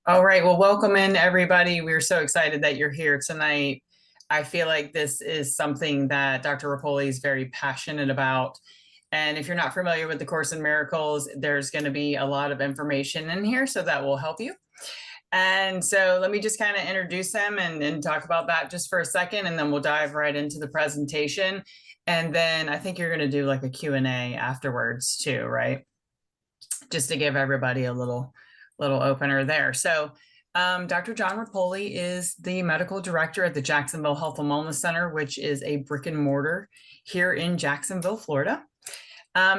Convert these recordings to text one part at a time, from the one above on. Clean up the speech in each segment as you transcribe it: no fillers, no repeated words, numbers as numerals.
All right. Well, welcome in, everybody. We're so excited that you're here tonight. I feel like this is something that Dr. Repole is very passionate about. And if you're not familiar with the Course in Miracles, there's going to be a lot of information in here, so that will help you. And so let me just kind of introduce him and talk about that just for a second, and then we'll dive right into the presentation. And then I think you're going to do like a Q&A afterwards too, right? Just to give everybody a little opener there. So Dr. Jon Repole is the medical director at the Jacksonville Health and Wellness Center, which is a brick and mortar here in Jacksonville, Florida.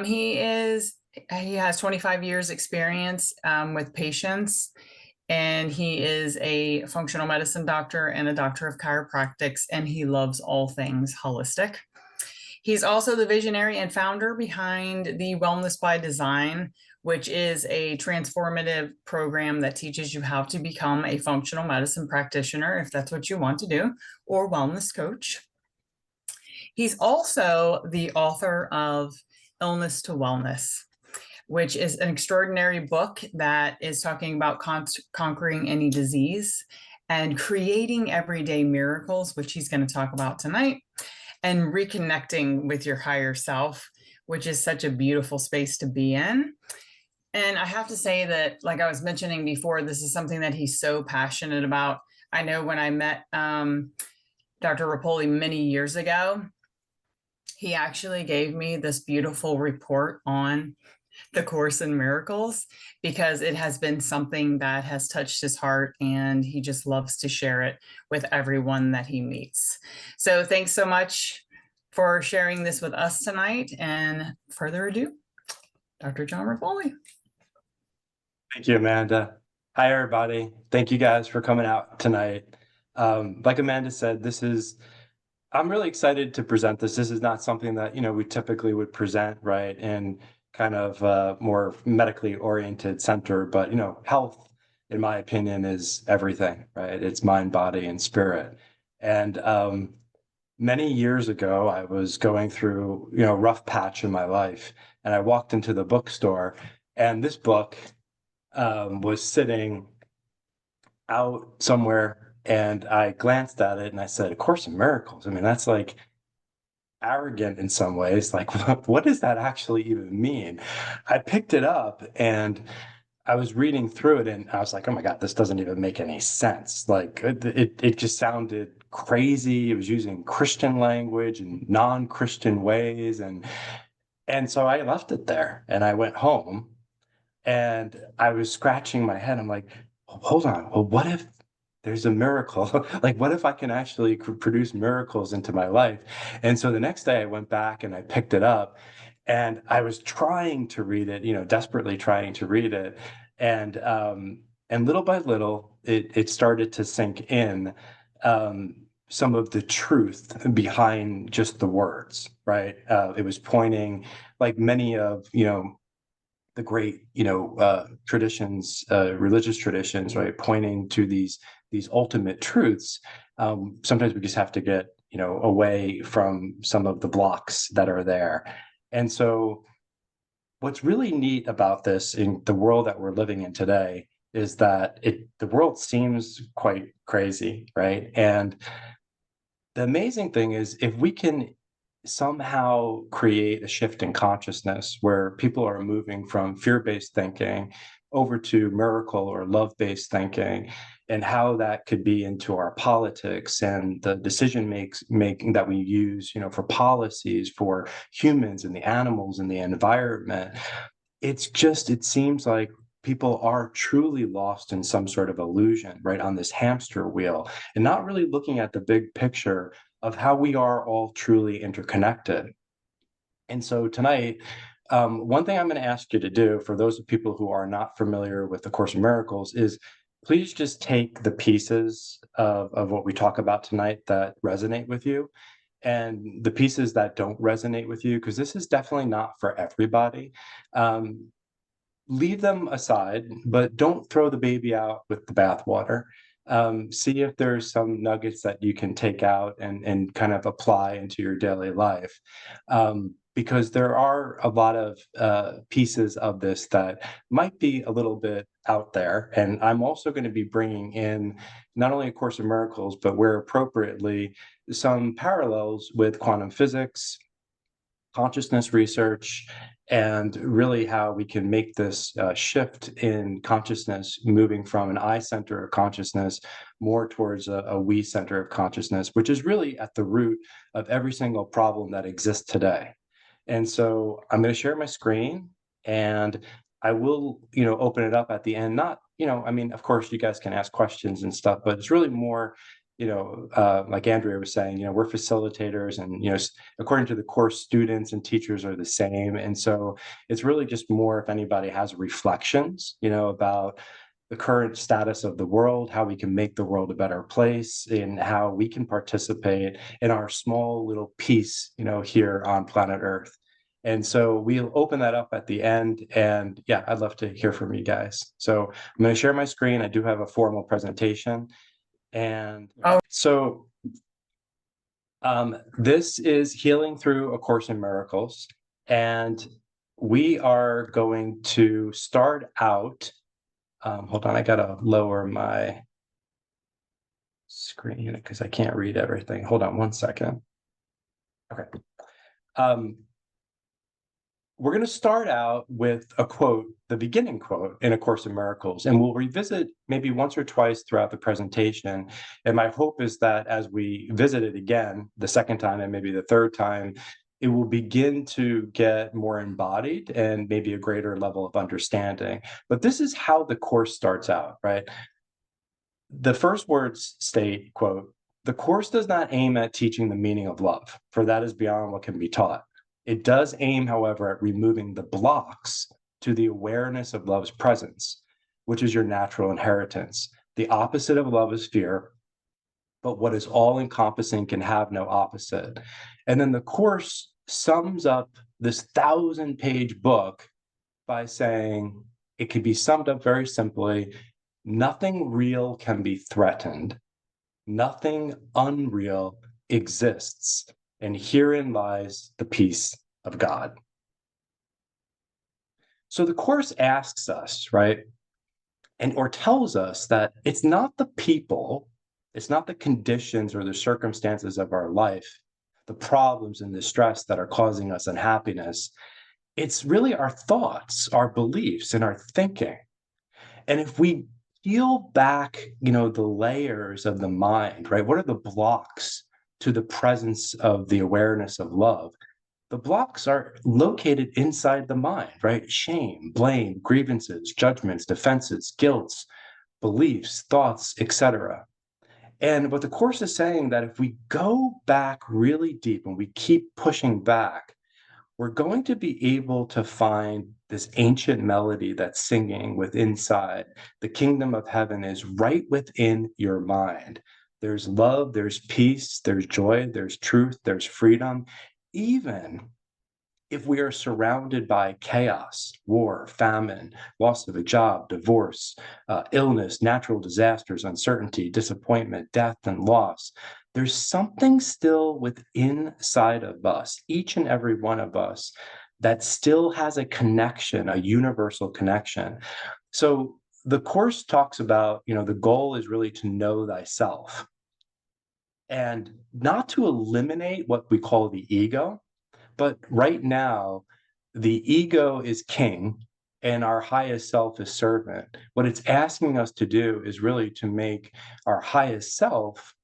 He has 25 years experience with patients, and he is a functional medicine doctor and a doctor of chiropractics, and he loves all things holistic. He's also the visionary and founder behind the Wellness by Design, which is a transformative program that teaches you how to become a functional medicine practitioner, if that's what you want to do, or wellness coach. He's also the author of Illness to Wellness, which is an extraordinary book that is talking about conquering any disease and creating everyday miracles, which he's going to talk about tonight, and reconnecting with your higher self, which is such a beautiful space to be in. And I have to say that, like I was mentioning before, this is something that he's so passionate about. I know when I met Dr. Repole many years ago, he actually gave me this beautiful report on the Course in Miracles, because it has been something that has touched his heart, and he just loves to share it with everyone that he meets. So thanks so much for sharing this with us tonight. And further ado, Dr. Jon Repole. Thank you, Amanda. Hi, everybody. Thank you guys for coming out tonight. Like Amanda said, I'm really excited to present this. This is not something that, we typically would present, right, in kind of more medically oriented center. But, health, in my opinion, is everything, right? It's mind, body, and spirit. And many years ago, I was going through, a rough patch in my life, and I walked into the bookstore, and this book was sitting out somewhere, and I glanced at it and I said, A Course in Miracles. I mean, that's like arrogant in some ways. Like, what does that actually even mean? I picked it up and I was reading through it, and I was like, oh my God, this doesn't even make any sense. Like, it just sounded crazy. It was using Christian language and non-Christian ways. And so I left it there and I went home. And I was scratching my head. I'm like, hold on. Well, what if there's a miracle? Like, what if I can actually produce miracles into my life? And so the next day I went back and I picked it up, and I was trying to read it, desperately trying to read it. And little by little, it started to sink in, some of the truth behind just the words, right? It was pointing, like many of, the great, traditions, religious traditions, right, pointing to these ultimate truths. Sometimes we just have to get, away from some of the blocks that are there. And so what's really neat about this in the world that we're living in today is that the world seems quite crazy, right? And the amazing thing is, if we can somehow create a shift in consciousness where people are moving from fear-based thinking over to miracle or love-based thinking, and how that could be into our politics and the making that we use, for policies for humans and the animals and the environment. It seems like people are truly lost in some sort of illusion, right, on this hamster wheel, and not really looking at the big picture of how we are all truly interconnected. And so tonight, one thing I'm going to ask you to do, for those people who are not familiar with the Course in Miracles, is please just take the pieces of what we talk about tonight that resonate with you, and the pieces that don't resonate with you, because this is definitely not for everybody. Leave them aside, but don't throw the baby out with the bathwater. See if there's some nuggets that you can take out and kind of apply into your daily life. because there are a lot of pieces of this that might be a little bit out there. And I'm also going to be bringing in not only A Course in Miracles, but where appropriately, some parallels with quantum physics, consciousness research, and really how we can make this shift in consciousness, moving from an I center of consciousness more towards a we center of consciousness, which is really at the root of every single problem that exists today. And so I'm going to share my screen, and I will, open it up at the end. Not, I mean, of course, you guys can ask questions and stuff, but it's really more, like Andrea was saying, we're facilitators, and according to the course, students and teachers are the same. And so it's really just more if anybody has reflections, about the current status of the world, how we can make the world a better place, and how we can participate in our small little piece, here on planet Earth. And so we'll open that up at the end. And yeah, I'd love to hear from you guys. So I'm going to share my screen. I do have a formal presentation. And Oh. so this is Healing Through A Course in Miracles. And we are going to start out. Hold on, I got to lower my screen because I can't read everything. Hold on one second. Okay. We're going to start out with a quote, the beginning quote in A Course in Miracles, and we'll revisit maybe once or twice throughout the presentation. And my hope is that as we visit it again, the second time and maybe the third time, it will begin to get more embodied and maybe a greater level of understanding. But this is how the Course starts out, right? The first words state, quote, "The Course does not aim at teaching the meaning of love, for that is beyond what can be taught. It does aim, however, at removing the blocks to the awareness of love's presence, which is your natural inheritance. The opposite of love is fear, but what is all-encompassing can have no opposite." And then the Course sums up this 1,000-page book by saying, it could be summed up very simply: nothing real can be threatened. Nothing unreal exists, and herein lies the peace of God. So the Course asks us, right, or tells us that it's not the people, it's not the conditions or the circumstances of our life, the problems and the stress that are causing us unhappiness. It's really our thoughts, our beliefs, and our thinking. And if we peel back, the layers of the mind, right? What are the blocks to the presence of the awareness of love? The blocks are located inside the mind, right? Shame, blame, grievances, judgments, defenses, guilts, beliefs, thoughts, etc. And what the Course is saying, that if we go back really deep and we keep pushing back, we're going to be able to find this ancient melody that's singing with inside. The kingdom of heaven is right within your mind. There's love, there's peace, there's joy, there's truth, there's freedom. Even if we are surrounded by chaos, war, famine, loss of a job, divorce, illness, natural disasters, uncertainty, disappointment, death, and loss, there's something still within inside of us, each and every one of us, that still has a connection, a universal connection. So the Course talks about, the goal is really to know thyself, and not to eliminate what we call the ego. But right now, the ego is king and our highest self is servant. What it's asking us to do is really to make our highest self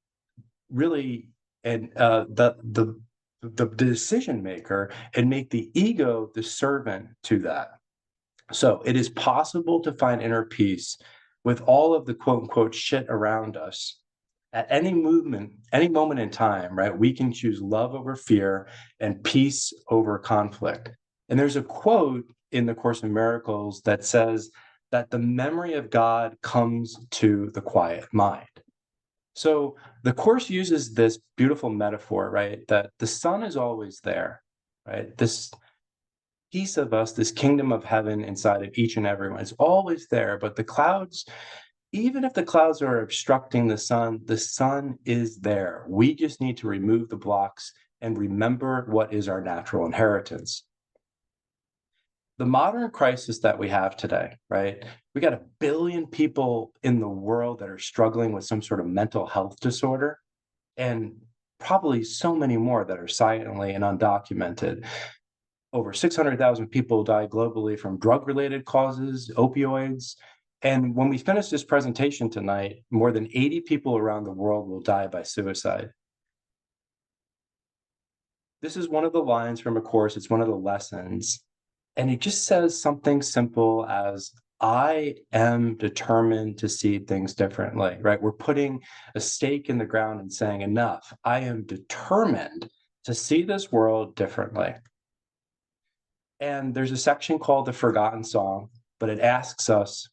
really, and the decision maker, and make the ego the servant to that. So it is possible to find inner peace with all of the quote unquote shit around us. At any movement, any moment in time, right, we can choose love over fear and peace over conflict. And there's a quote in the Course in Miracles that says that the memory of God comes to the quiet mind. So the Course uses this beautiful metaphor, right, that the sun is always there, right? This piece of us, this kingdom of heaven inside of each and everyone is always there, but the clouds, even if the clouds are obstructing the sun is there. We just need to remove the blocks and remember what is our natural inheritance. The modern crisis that we have today, right? We got 1 billion people in the world that are struggling with some sort of mental health disorder, and probably so many more that are silently and undocumented. Over 600,000 people die globally from drug-related causes, opioids. And when we finish this presentation tonight, more than 80 people around the world will die by suicide. This is one of the lines from a course, it's one of the lessons. And it just says something simple as, I am determined to see things differently, right? We're putting a stake in the ground and saying, enough. I am determined to see this world differently. And there's a section called the Forgotten Song, but it asks us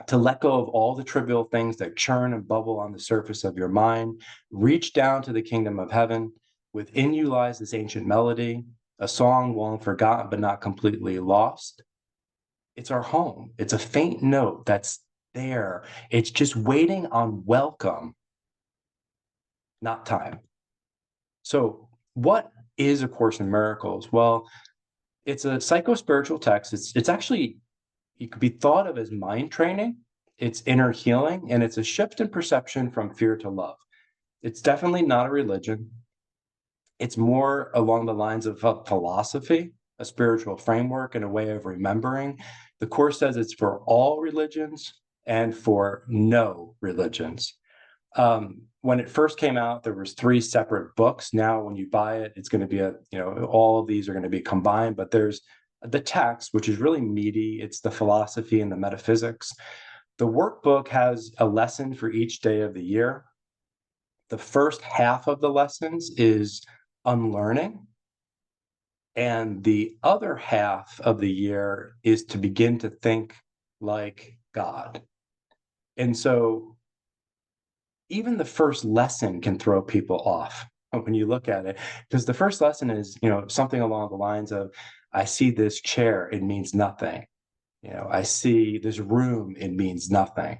to let go of all the trivial things that churn and bubble on the surface of your mind, reach down to the kingdom of heaven. Within you lies this ancient melody, a song long forgotten but not completely lost. It's our home. It's a faint note that's there. It's just waiting on welcome, not time. So, what is A Course in Miracles? Well, it's a psycho-spiritual text. It's actually, it could be thought of as mind training, it's inner healing, and it's a shift in perception from fear to love. It's definitely not a religion. It's more along the lines of a philosophy, a spiritual framework, and a way of remembering. The Course says it's for all religions and for no religions. When it first came out, there was 3 separate books. Now, when you buy it, it's going to be all of these are going to be combined, but there's the text, which is really meaty. It's the philosophy and the metaphysics. The workbook has a lesson for each day of the year. The first half of the lessons is unlearning, and the other half of the year is to begin to think like God. And so even the first lesson can throw people off when you look at it, because the first lesson is, something along the lines of, I see this chair, it means nothing. I see this room, it means nothing.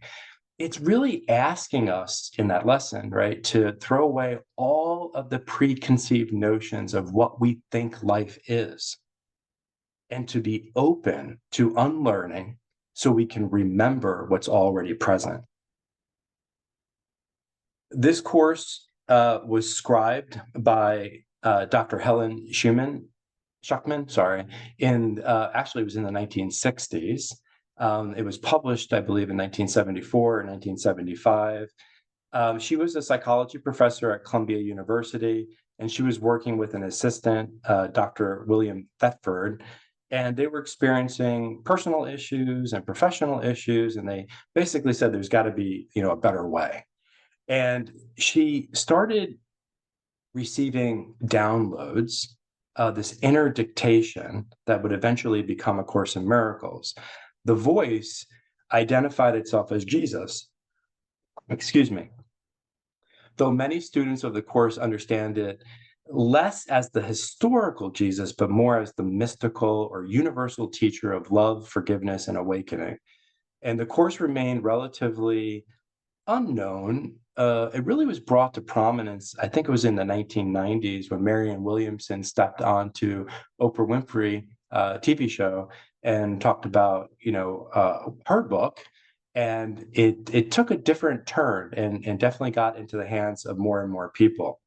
It's really asking us in that lesson, right, to throw away all of the preconceived notions of what we think life is and to be open to unlearning so we can remember what's already present. This course was scribed by Dr. Helen Schuckman, sorry, in actually it was in the 1960s. It was published, I believe, in 1974 or 1975. She was a psychology professor at Columbia University, and she was working with an assistant, Dr. William Thetford, and they were experiencing personal issues and professional issues, and they basically said there's got to be, a better way. And she started receiving downloads, this inner dictation that would eventually become A Course in Miracles. The voice identified itself as Jesus. Excuse me. Though many students of the course understand it less as the historical Jesus, but more as the mystical or universal teacher of love, forgiveness, and awakening. And the course remained relatively unknown. It really was brought to prominence, I think it was in the 1990s when Marianne Williamson stepped onto Oprah Winfrey TV show and talked about, her book. And it took a different turn and definitely got into the hands of more and more people.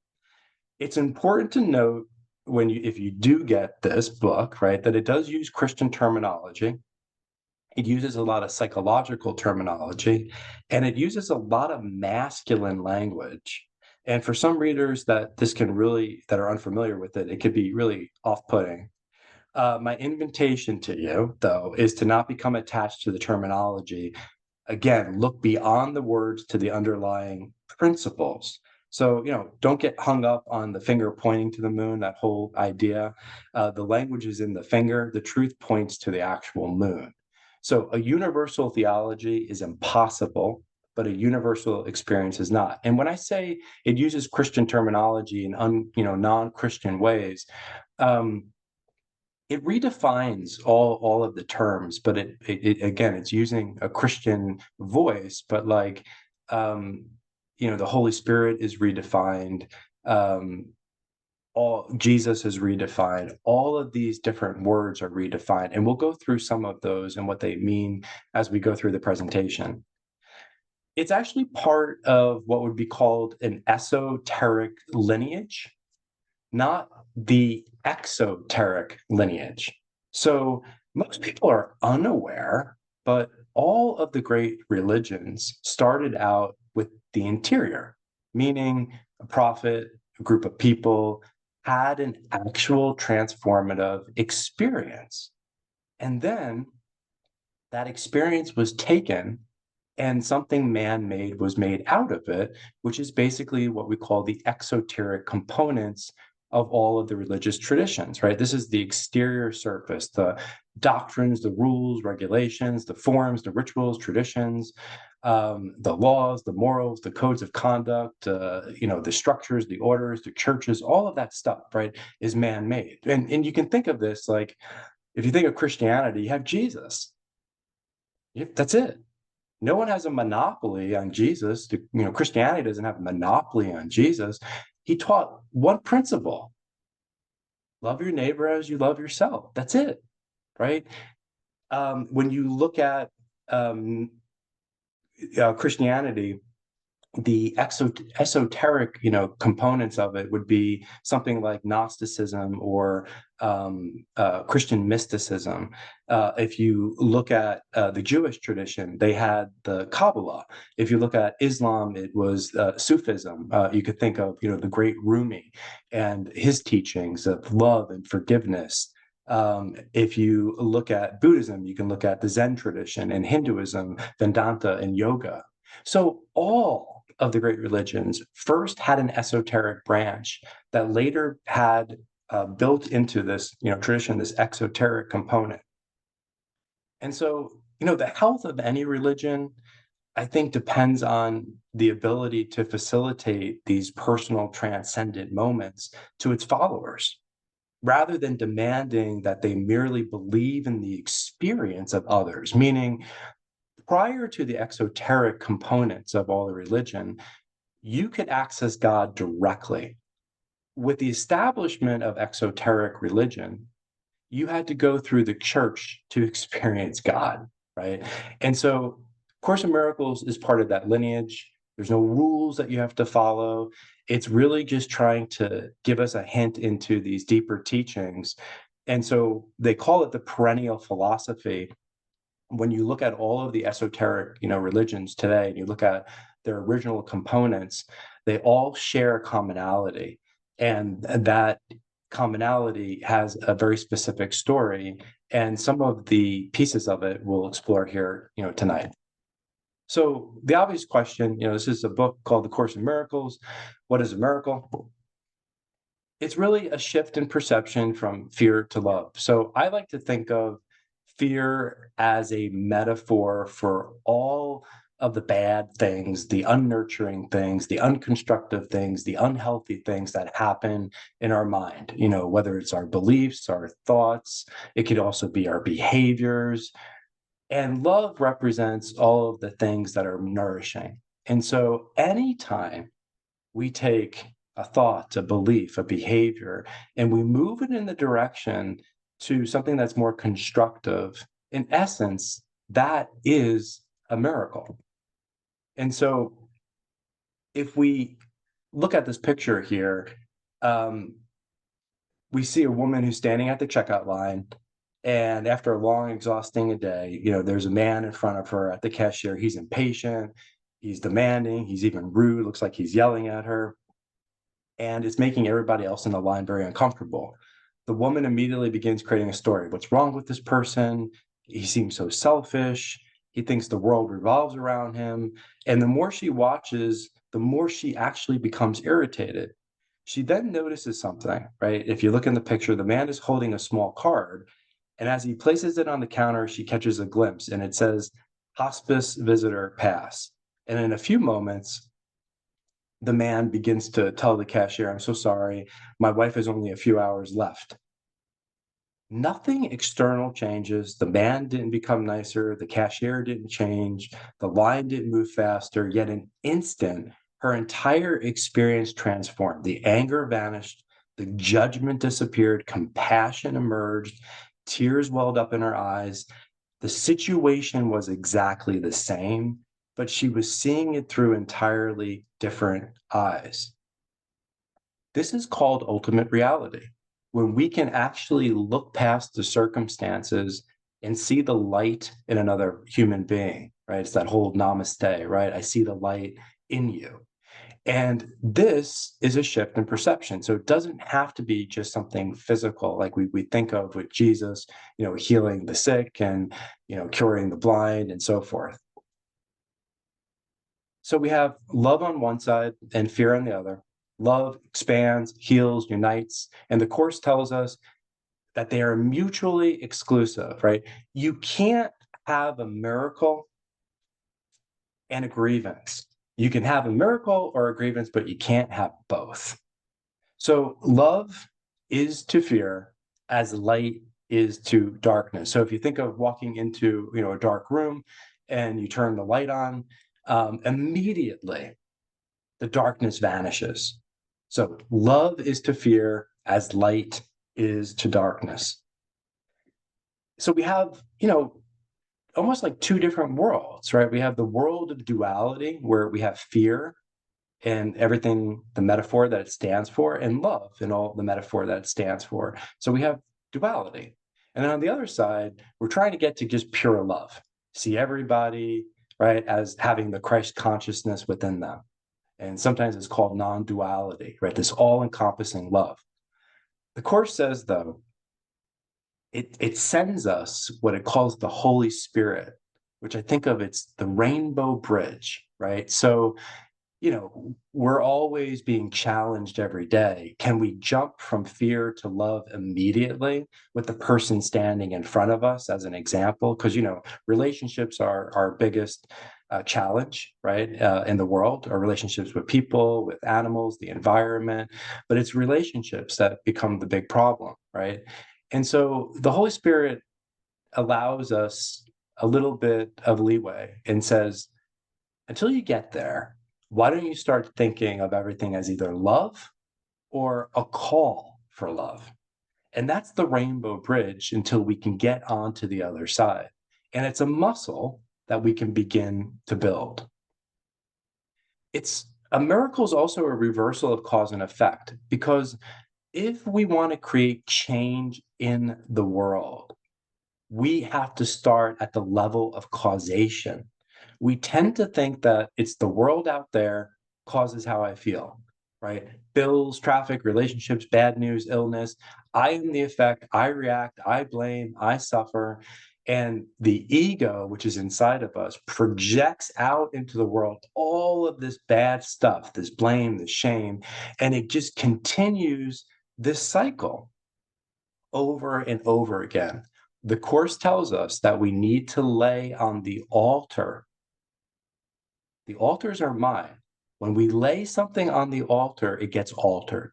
It's important to note if you do get this book, right, that it does use Christian terminology. It uses a lot of psychological terminology, and it uses a lot of masculine language. And for some readers that are unfamiliar with it, it could be really off-putting. My invitation to you, though, is to not become attached to the terminology. Again, look beyond the words to the underlying principles. So, don't get hung up on the finger pointing to the moon, that whole idea. The language is in the finger. The truth points to the actual moon. So a universal theology is impossible, but a universal experience is not. And when I say it uses Christian terminology in non-Christian ways, it redefines all of the terms, but it again, it's using a Christian voice, but the Holy Spirit is redefined. all Jesus is redefined. All of these different words are redefined, and we'll go through some of those and what they mean as we go through the presentation. It's actually part of what would be called an esoteric lineage, not the exoteric lineage. So most people are unaware, but all of the great religions started out with the interior, meaning a prophet, a group of people had an actual transformative experience. And then that experience was taken and something man-made was made out of it, which is basically what we call the exoteric components of all of the religious traditions, right? This is the exterior surface, the doctrines, the rules, regulations, the forms, the rituals, traditions, the laws, the morals, the codes of conduct, the structures, the orders, the churches, all of that stuff, right, is man-made. And you can think of this like, if you think of Christianity, you have Jesus. That's it. No one has a monopoly on Jesus. Christianity doesn't have a monopoly on Jesus. He taught one principle: love your neighbor as you love yourself. That's it, right? When you look at Christianity, the esoteric, components of it would be something like Gnosticism or Christian mysticism. If you look at the Jewish tradition, they had the Kabbalah. If you look at Islam, it was Sufism. You could think of, the great Rumi and his teachings of love and forgiveness. If you look at Buddhism, you can look at the Zen tradition, and Hinduism, Vedanta, and yoga. So all of the great religions first had an esoteric branch that later had built into this, tradition, this exoteric component. And so, the health of any religion, I think, depends on the ability to facilitate these personal transcendent moments to its followers, rather than demanding that they merely believe in the experience of others. Meaning, prior to the exoteric components of all the religion, you could access God directly. With the establishment of exoteric religion, you had to go through the church to experience God, right? And so, Course in Miracles is part of that lineage. There's no rules that you have to follow. It's really just trying to give us a hint into these deeper teachings. And so they call it the perennial philosophy. When you look at all of the esoteric, religions today, and you look at their original components, they all share a commonality. And that commonality has a very specific story. And some of the pieces of it we'll explore here, tonight. So the obvious question, this is a book called The Course in Miracles. What is a miracle? It's really a shift in perception from fear to love. So I like to think of fear as a metaphor for all of the bad things, the unnurturing things, the unconstructive things, the unhealthy things that happen in our mind, whether it's our beliefs, our thoughts, it could also be our behaviors. And love represents all of the things that are nourishing. And so anytime we take a thought, a belief, a behavior, and we move it in the direction to something that's more constructive, in essence, that is a miracle. And so if we look at this picture here, we see a woman who's standing at the checkout line. And after a long, exhausting day, there's a man in front of her at the cashier. He's impatient, he's demanding, he's even rude, looks like he's yelling at her. And it's making everybody else in the line very uncomfortable. The woman immediately begins creating a story. What's wrong with this person? He seems so selfish. He thinks the world revolves around him. And the more she watches, the more she actually becomes irritated. She then notices something, right? If you look in the picture, the man is holding a small card. And as he places it on the counter, she catches a glimpse, and it says, "Hospice visitor pass." And in a few moments, the man begins to tell the cashier, "I'm so sorry, my wife has only a few hours left." Nothing external changes. The man didn't become nicer. The cashier didn't change. The line didn't move faster. Yet, in an instant, her entire experience transformed. The anger vanished. The judgment disappeared, compassion emerged, tears welled up in her eyes. The situation was exactly the same, but she was seeing it through entirely different eyes. This is called ultimate reality, when we can actually look past the circumstances and see the light in another human being, right? It's that whole namaste, right? I see the light in you. And this is a shift in perception. So it doesn't have to be just something physical like we think of with Jesus, healing the sick and, curing the blind and so forth. So we have love on one side and fear on the other. Love expands, heals, unites. And the Course tells us that they are mutually exclusive, right? You can't have a miracle and a grievance. You can have a miracle or a grievance, but you can't have both. So love is to fear as light is to darkness. So if you think of walking into a dark room and you turn the light on, immediately the darkness vanishes. So love is to fear as light is to darkness. So we have, almost like two different worlds, right? We have the world of duality where we have fear and everything, the metaphor that it stands for, and love and all the metaphor that it stands for. So we have duality. And then on the other side, we're trying to get to just pure love, see everybody, right, as having the Christ consciousness within them. And sometimes it's called non-duality, right? This all-encompassing love. The Course says, though, it sends us what it calls the Holy Spirit, which I think of it's the rainbow bridge, right? So we're always being challenged every day. Can we jump from fear to love immediately with the person standing in front of us as an example? Because, relationships are our biggest challenge, right, in the world, our relationships with people, with animals, the environment. But it's relationships that become the big problem, right? And so the Holy Spirit allows us a little bit of leeway and says, until you get there, why don't you start thinking of everything as either love or a call for love? And that's the rainbow bridge until we can get onto the other side. And it's a muscle that we can begin to build. A miracle is also a reversal of cause and effect, because if we want to create change in the world, we have to start at the level of causation. We tend to think that it's the world out there causes how I feel, right? Bills, traffic, relationships, bad news, illness. I am the effect. I react. I blame. I suffer. And the ego, which is inside of us, projects out into the world all of this bad stuff, this blame, this shame, and it just continues this cycle over and over again. The Course tells us that we need to lay on the altar. The altars are mine. When we lay something on the altar, it gets altered.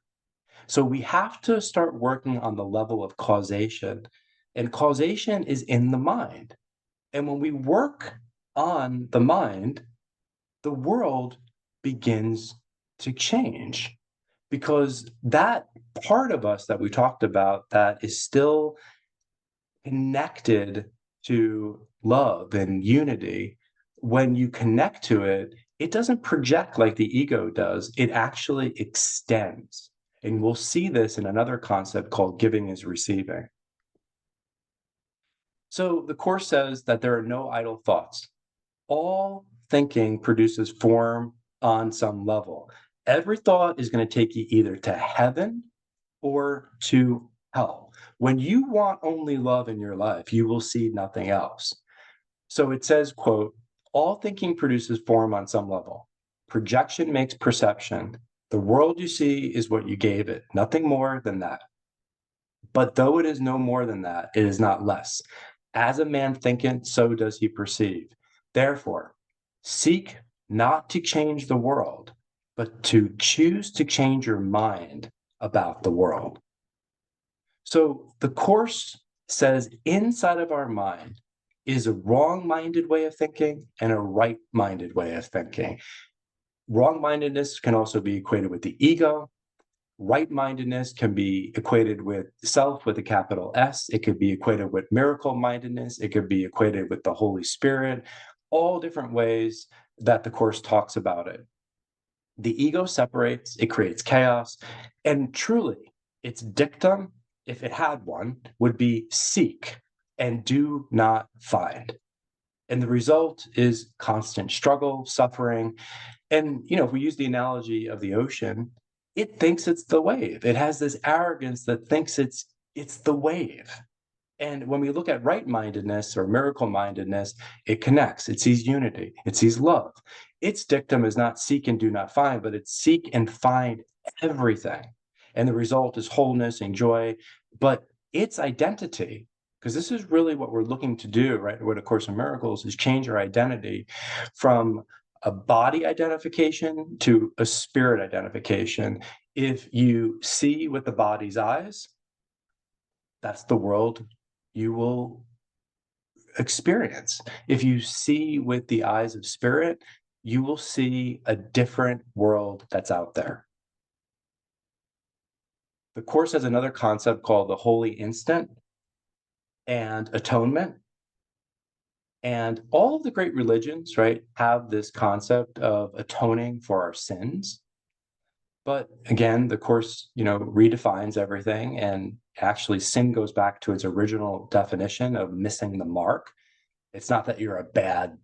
So we have to start working on the level of causation. And causation is in the mind. And when we work on the mind, the world begins to change, because that part of us that we talked about that is still connected to love and unity, when you connect to it, it doesn't project like the ego does. It actually extends. And we'll see this in another concept called giving is receiving. So the Course says that there are no idle thoughts. All thinking produces form on some level. Every thought is going to take you either to heaven or to hell. When you want only love in your life, you will see nothing else. So it says, quote, all thinking produces form on some level. Projection makes perception. The world you see is what you gave it, nothing more than that. But though it is no more than that, it is not less. As a man thinketh, so does he perceive. Therefore, seek not to change the world, but to choose to change your mind about the world. So the Course says inside of our mind is a wrong-minded way of thinking and a right-minded way of thinking. Wrong-mindedness can also be equated with the ego. Right-mindedness can be equated with self with a capital S. It could be equated with miracle-mindedness. It could be equated with the Holy Spirit, all different ways that the Course talks about it. The ego separates, it creates chaos, and truly, its dictum, if it had one, would be seek and do not find. And the result is constant struggle, suffering. And, if we use the analogy of the ocean, it thinks it's the wave. It has this arrogance that thinks it's the wave. And when we look at right-mindedness or miracle-mindedness, it connects. It sees unity. It sees love. Its dictum is not seek and do not find, but it's seek and find everything. And the result is wholeness and joy. But its identity, because this is really what we're looking to do, right? What A Course in Miracles is change our identity from a body identification to a spirit identification. If you see with the body's eyes, that's the world you will experience. If you see with the eyes of spirit, you will see a different world that's out there. The Course has another concept called the holy instant and atonement. And all of the great religions, right, have this concept of atoning for our sins. But again, the Course, redefines everything. And actually, sin goes back to its original definition of missing the mark. It's not that you're a bad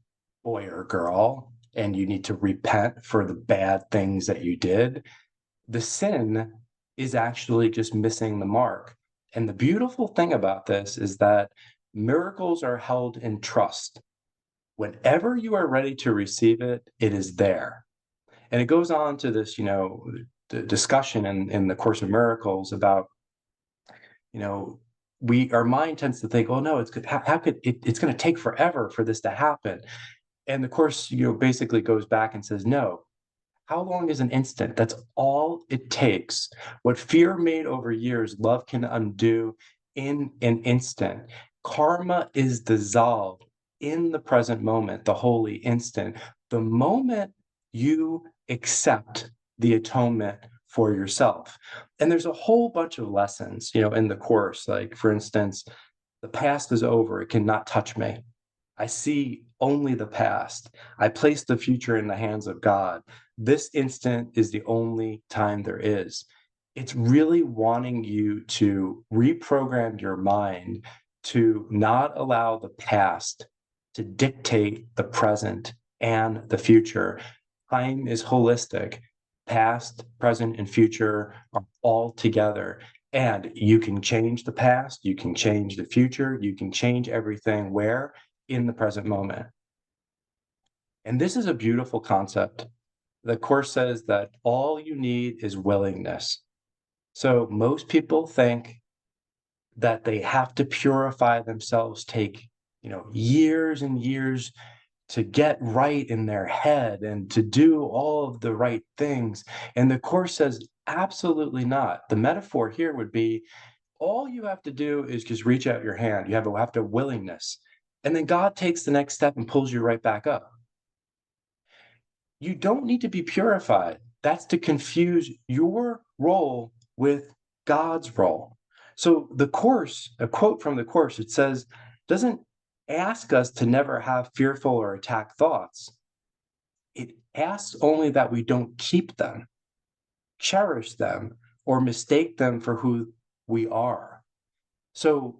boy or girl and you need to repent for the bad things that you did. The sin is actually just missing the mark. And the beautiful thing about this is that miracles are held in trust. Whenever you are ready to receive it, it is there. And it goes on to this, the discussion in the Course of Miracles about, our mind tends to think, oh no, how could it's going to take forever for this to happen. And the Course, basically goes back and says, no, how long is an instant? That's all it takes. What fear made over years, love can undo in an instant. Karma is dissolved in the present moment, the holy instant. The moment you accept the atonement for yourself. And there's a whole bunch of lessons, in the Course. Like, for instance, the past is over. It cannot touch me. I see only the past. I place the future in the hands of God. This instant is the only time there is. It's really wanting you to reprogram your mind to not allow the past to dictate the present and the future. Time is holistic. Past, present, and future are all together. And you can change the past, you can change the future, you can change everything where? In the present moment. And this is a beautiful concept. The Course says that all you need is willingness. So most people think that they have to purify themselves, take, years and years to get right in their head and to do all of the right things. And the Course says, absolutely not. The metaphor here would be all you have to do is just reach out your hand. You have to willingness. And then God takes the next step and pulls you right back up. You don't need to be purified. That's to confuse your role with God's role. So the Course, a quote from the Course, it says, doesn't ask us to never have fearful or attack thoughts. It asks only that we don't keep them, cherish them, or mistake them for who we are. So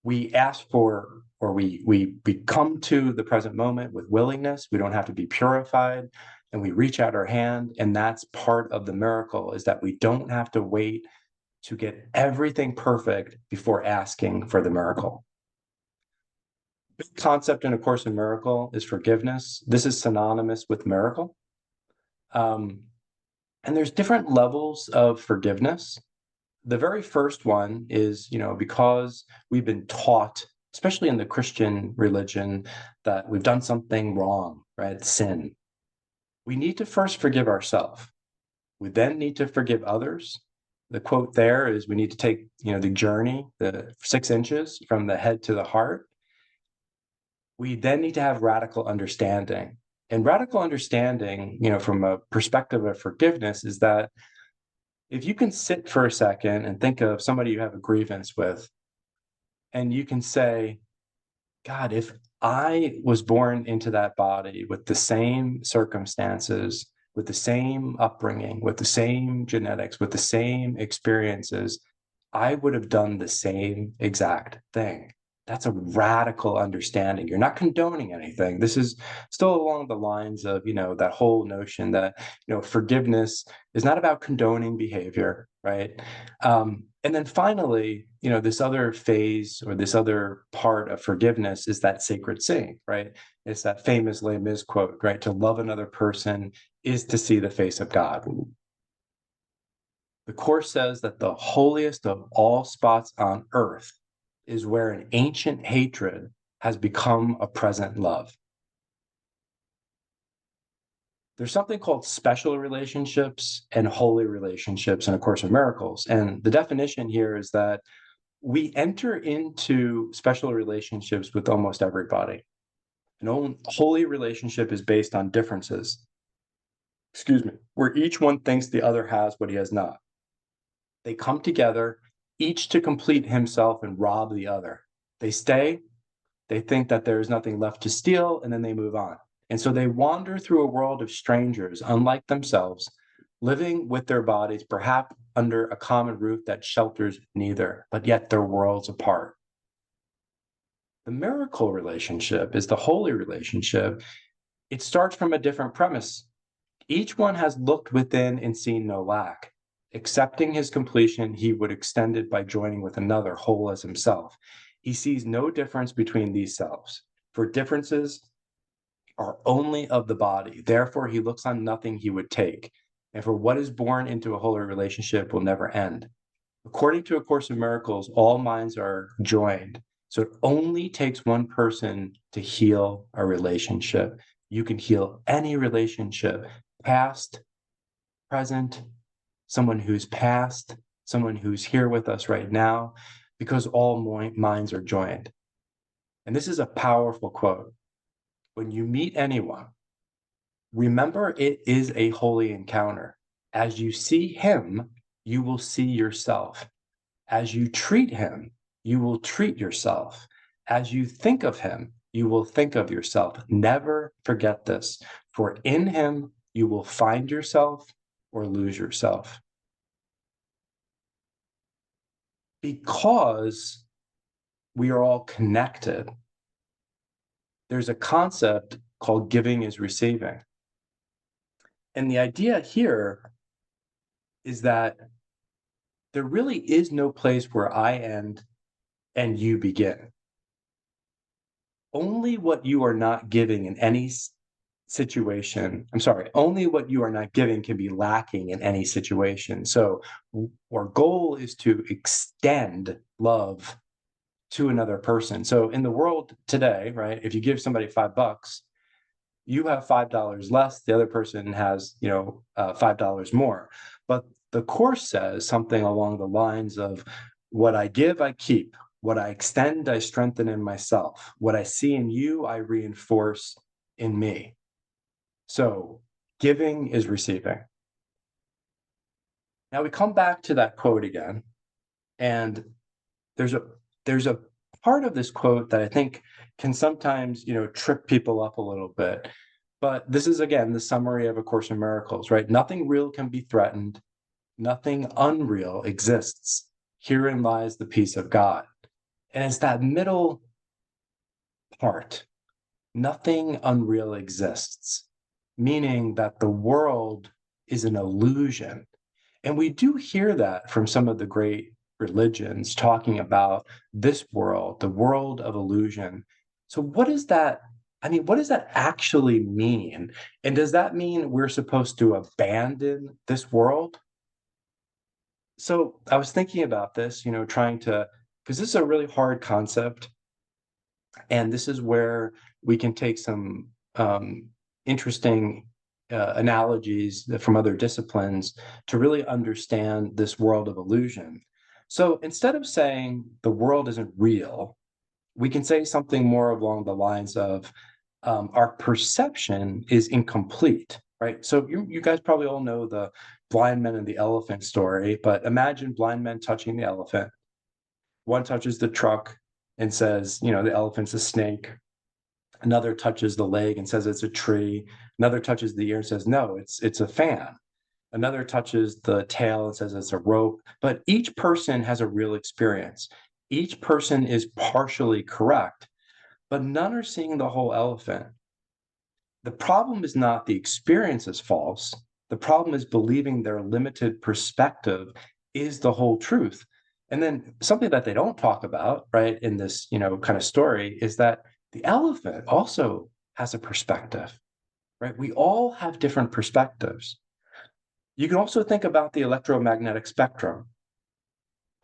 we ask for, or we come to the present moment with willingness. We don't have to be purified, and we reach out our hand. And that's part of the miracle, is that we don't have to wait to get everything perfect before asking for the miracle. Big concept in A Course in Miracle is forgiveness. This is synonymous with miracle. And there's different levels of forgiveness. The very first one is, because we've been taught, especially in the Christian religion, that we've done something wrong, right? Sin. We need to first forgive ourselves. We then need to forgive others. The quote there is, we need to take, the journey, the 6 inches from the head to the heart. We then need to have radical understanding. And radical understanding, from a perspective of forgiveness, is that If you can sit for a second and think of somebody you have a grievance with, and you can say, God, if I was born into that body with the same circumstances, with the same upbringing, with the same genetics, with the same experiences, I would have done the same exact thing. That's a radical understanding. You're not condoning anything. This is still along the lines of, that whole notion that, forgiveness is not about condoning behavior, right? And then finally, this other phase or this other part of forgiveness is that sacred saying, right? It's that famous Les Mis quote, right? To love another person is to see the face of God. The Course says that the holiest of all spots on earth is where an ancient hatred has become a present love. There's something called special relationships and holy relationships in A Course in Miracles. And the definition here is that we enter into special relationships with almost everybody. An holy relationship is based on differences, where each one thinks the other has what he has not. They come together, each to complete himself and rob the other. They stay, they think that there is nothing left to steal, and then they move on. And so they wander through a world of strangers, unlike themselves, living with their bodies, perhaps under a common roof that shelters neither, but yet they're worlds apart. The miracle relationship is the holy relationship. It starts from a different premise. Each one has looked within and seen no lack. Accepting his completion, he would extend it by joining with another, whole as himself. He sees no difference between these selves, for differences are only of the body. Therefore, he looks on nothing he would take. And for what is born into a holy relationship will never end. According to A Course in Miracles, all minds are joined. So it only takes one person to heal a relationship. You can heal any relationship, past, present, someone who's past, someone who's here with us right now, because all minds are joined. And this is a powerful quote. When you meet anyone, remember it is a holy encounter. As you see him, you will see yourself. As you treat him, you will treat yourself. As you think of him, you will think of yourself. Never forget this, for in him you will find yourself or lose yourself. Because we are all connected, there's a concept called giving is receiving. And the idea here is that there really is no place where I end and you begin. Only what you are not giving in any situation, only what you are not giving can be lacking in any situation. So our goal is to extend love to another person. So in the world today, right, if you give somebody $5, you have $5 less, the other person has, $5 more. But the Course says something along the lines of, what I give, I keep. What I extend, I strengthen in myself. What I see in you, I reinforce in me. So giving is receiving. Now we come back to that quote again, and there's a part of this quote that I think can sometimes, trip people up a little bit. But this is, again, the summary of A Course in Miracles, right? Nothing real can be threatened. Nothing unreal exists. Herein lies the peace of God. And it's that middle part. Nothing unreal exists, meaning that the world is an illusion. And we do hear that from some of the great religions talking about this world, the world of illusion. So what is that? I mean, what does that actually mean? And does that mean we're supposed to abandon this world? So I was thinking about this, trying to, because this is a really hard concept. And this is where we can take some interesting analogies from other disciplines to really understand this world of illusion. So instead of saying the world isn't real, we can say something more along the lines of our perception is incomplete. right? So you guys probably all know the blind men and the elephant story, but imagine blind men touching the elephant. One touches the truck and says, the elephant's a snake. Another touches the leg and says it's a tree. Another touches the ear and says, no, it's a fan. Another touches the tail and says it's a rope. But each person has a real experience. Each person is partially correct, but none are seeing the whole elephant. The problem is not the experience is false. The problem is believing their limited perspective is the whole truth. And then something that they don't talk about, right, in this, kind of story is that the elephant also has a perspective, right? We all have different perspectives. You can also think about the electromagnetic spectrum.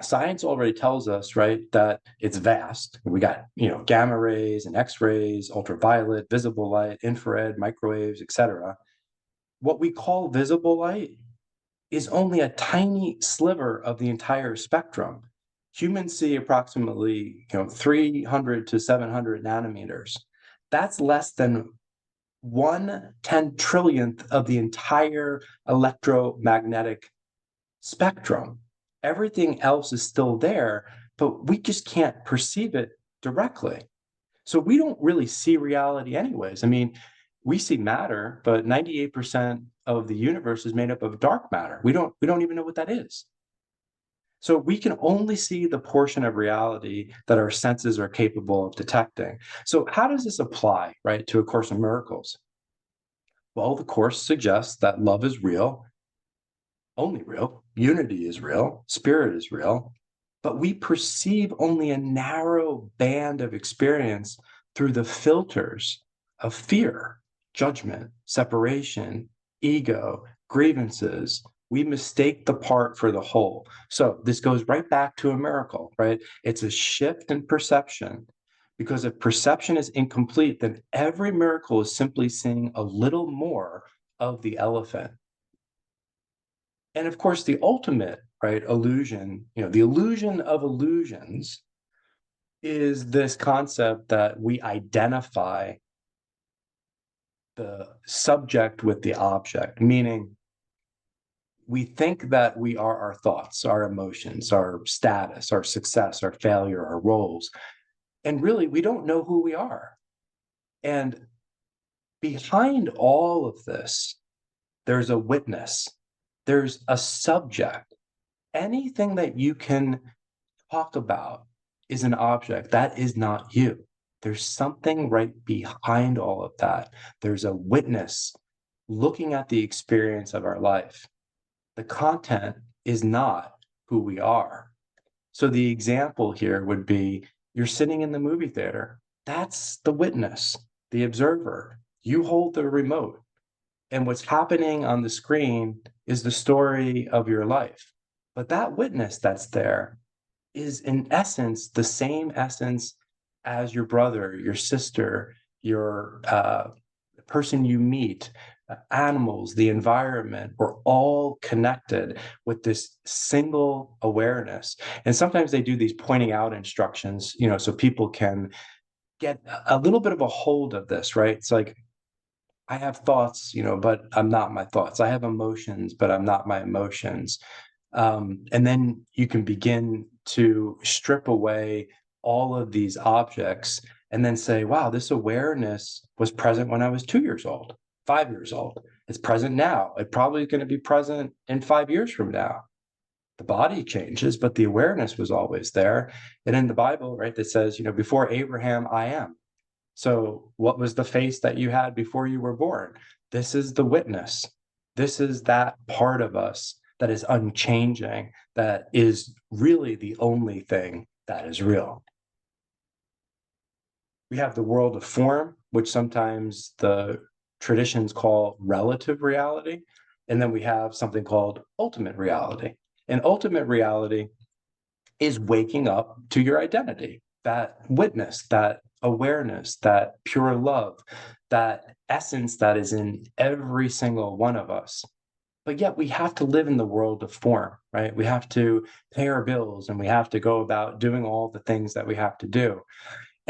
Science already tells us, right, that it's vast. We got, gamma rays and X-rays, ultraviolet, visible light, infrared, microwaves, etc. What we call visible light is only a tiny sliver of the entire spectrum. Humans see approximately, 300 to 700 nanometers. That's less than 1/10 trillionth of the entire electromagnetic spectrum. Everything else is still there, but we just can't perceive it directly. So we don't really see reality anyways. I mean, we see matter, but 98% of the universe is made up of dark matter. We don't even know what that is. So we can only see the portion of reality that our senses are capable of detecting. So how does this apply, right, to A Course in Miracles? Well, the course suggests that love is real, only real, unity is real, spirit is real, but we perceive only a narrow band of experience through the filters of fear, judgment, separation, ego, grievances. We mistake the part for the whole. So this goes right back to a miracle, right? It's a shift in perception. Because if perception is incomplete, then every miracle is simply seeing a little more of the elephant. And of course, the ultimate, right, illusion, the illusion of illusions is this concept that we identify the subject with the object, meaning we think that we are our thoughts, our emotions, our status, our success, our failure, our roles. And really, we don't know who we are. And behind all of this, there's a witness, there's a subject. Anything that you can talk about is an object. That is not you. There's something right behind all of that. There's a witness looking at the experience of our life. The content is not who we are. So the example here would be you're sitting in the movie theater. That's the witness, the observer. You hold the remote. And what's happening on the screen is the story of your life. But that witness that's there is in essence the same essence as your brother, your sister, your person you meet, animals, the environment. We're all connected with this single awareness. And sometimes they do these pointing out instructions, so people can get a little bit of a hold of this, right? It's like, I have thoughts, but I'm not my thoughts. I have emotions, but I'm not my emotions. And then you can begin to strip away all of these objects and then say, wow, this awareness was present when I was 2 years old, 5 years old. It's present now. It probably is going to be present in 5 years from now. The body changes, but the awareness was always there. And in the Bible, right, that says, before Abraham, I am. So, what was the face that you had before you were born? This is the witness. This is that part of us that is unchanging, that is really the only thing that is real. We have the world of form, which sometimes the traditions call relative reality. And then we have something called ultimate reality. And ultimate reality is waking up to your identity, that witness, that awareness, that pure love, that essence that is in every single one of us. But yet we have to live in the world of form, right? We have to pay our bills and we have to go about doing all the things that we have to do.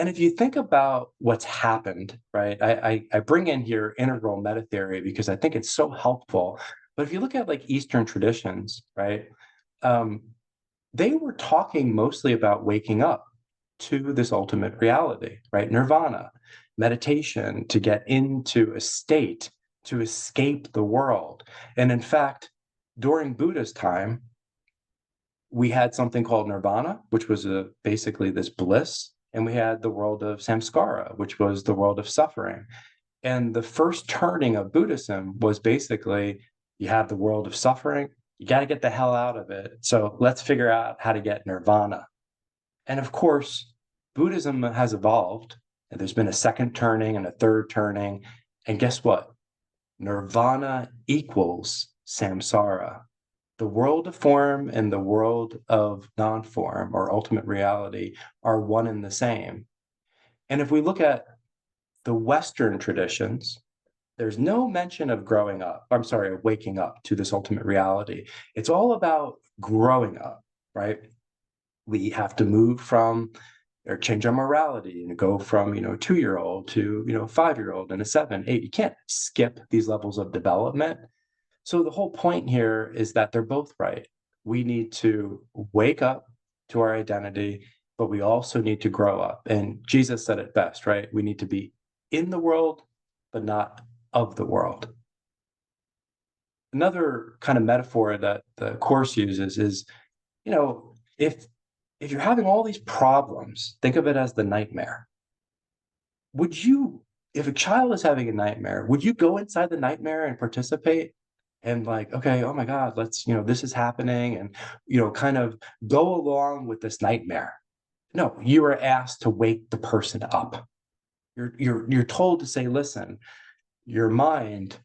And if you think about what's happened, right, I bring in here integral meta theory because I think it's so helpful. But if you look at like Eastern traditions, right, um, they were talking mostly about waking up to this ultimate reality, right? Nirvana, meditation, to get into a state to escape the world. And in fact, during Buddha's time, we had something called nirvana, which was basically this bliss. And we had the world of samskara, which was the world of suffering. And the first turning of Buddhism was basically you have the world of suffering, you got to get the hell out of it. So let's figure out how to get nirvana. And of course, Buddhism has evolved, and there's been a second turning and a third turning. And guess what? Nirvana equals samsara. The world of form and the world of non form or ultimate reality are one and the same. And if we look at the Western traditions, there's no mention of growing up. I'm sorry, of waking up to this ultimate reality. It's all about growing up, right? We have to move from or change our morality and go from, 2-year-old to, 5-year-old and a 7, 8. You can't skip these levels of development. So the whole point here is that they're both right. We need to wake up to our identity, but we also need to grow up. And Jesus said it best, right? We need to be in the world, but not of the world. Another kind of metaphor that the course uses is, if you're having all these problems, think of it as the nightmare. Would you, if a child is having a nightmare, would you go inside the nightmare and participate? And like, okay, oh my God, let's, this is happening and, kind of go along with this nightmare. No, you are asked to wake the person up. You're told to say, listen, your mind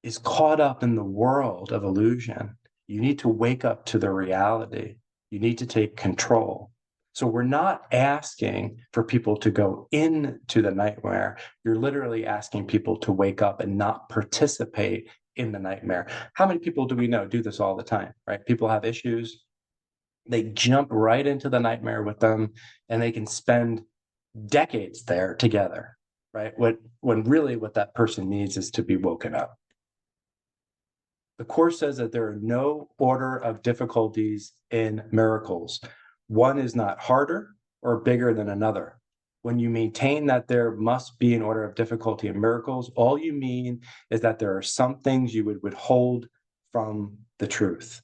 is caught up in the world of illusion. You need to wake up to the reality. You need to take control. So we're not asking for people to go into the nightmare. You're literally asking people to wake up and not participate in the nightmare. How many people do we know do this all the time, right? People have issues. They jump right into the nightmare with them and they can spend decades there together, right? When really what that person needs is to be woken up. The Course says that there are no order of difficulties in miracles. One is not harder or bigger than another. When you maintain that there must be an order of difficulty in miracles, all you mean is that there are some things you would withhold from the truth.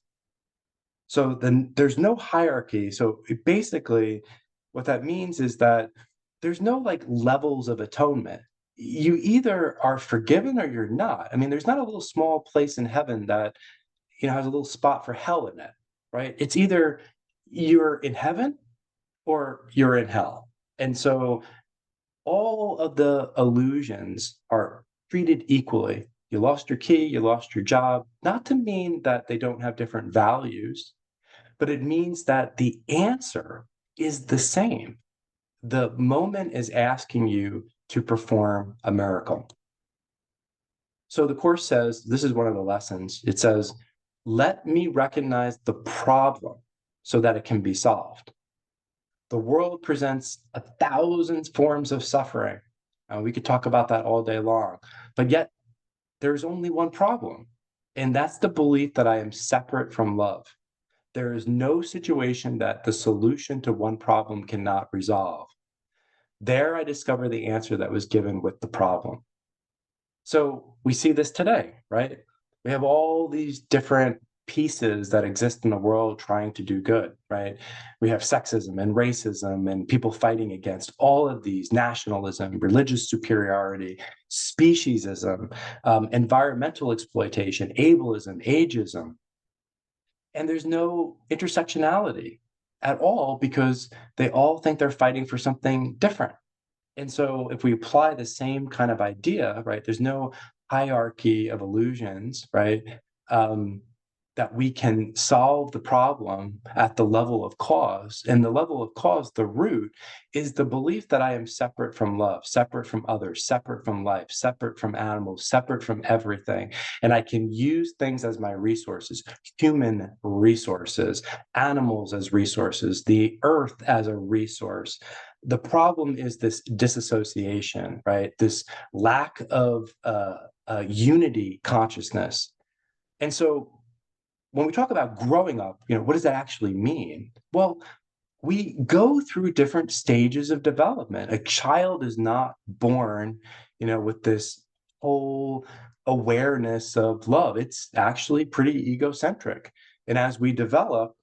So then there's no hierarchy. So basically, what that means is that there's no like levels of atonement. You either are forgiven or you're not. I mean, there's not a little small place in heaven that, has a little spot for hell in it, right? It's either you're in heaven or you're in hell. And so all of the illusions are treated equally. You lost your key, you lost your job, not to mean that they don't have different values, but it means that the answer is the same. The moment is asking you to perform a miracle. So the Course says, this is one of the lessons. It says, let me recognize the problem so that it can be solved. The world presents 1,000 forms of suffering. We could talk about that all day long, but yet there's only one problem. And that's the belief that I am separate from love. There is no situation that the solution to one problem cannot resolve. There I discover the answer that was given with the problem. So we see this today, right? We have all these different pieces that exist in the world trying to do good, right? We have sexism and racism and people fighting against all of these, nationalism, religious superiority, speciesism, environmental exploitation, ableism, ageism. And there's no intersectionality at all because they all think they're fighting for something different. And so if we apply the same kind of idea, right, there's no hierarchy of illusions, right, that we can solve the problem at the level of cause. And the level of cause, the root, is the belief that I am separate from love, separate from others, separate from life, separate from animals, separate from everything. And I can use things as my resources, human resources, animals as resources, the earth as a resource. The problem is this disassociation, right? This lack of unity consciousness. And so when we talk about growing up, what does that actually mean? Well, we go through different stages of development. A child is not born, with this whole awareness of love. It's actually pretty egocentric. And as we develop,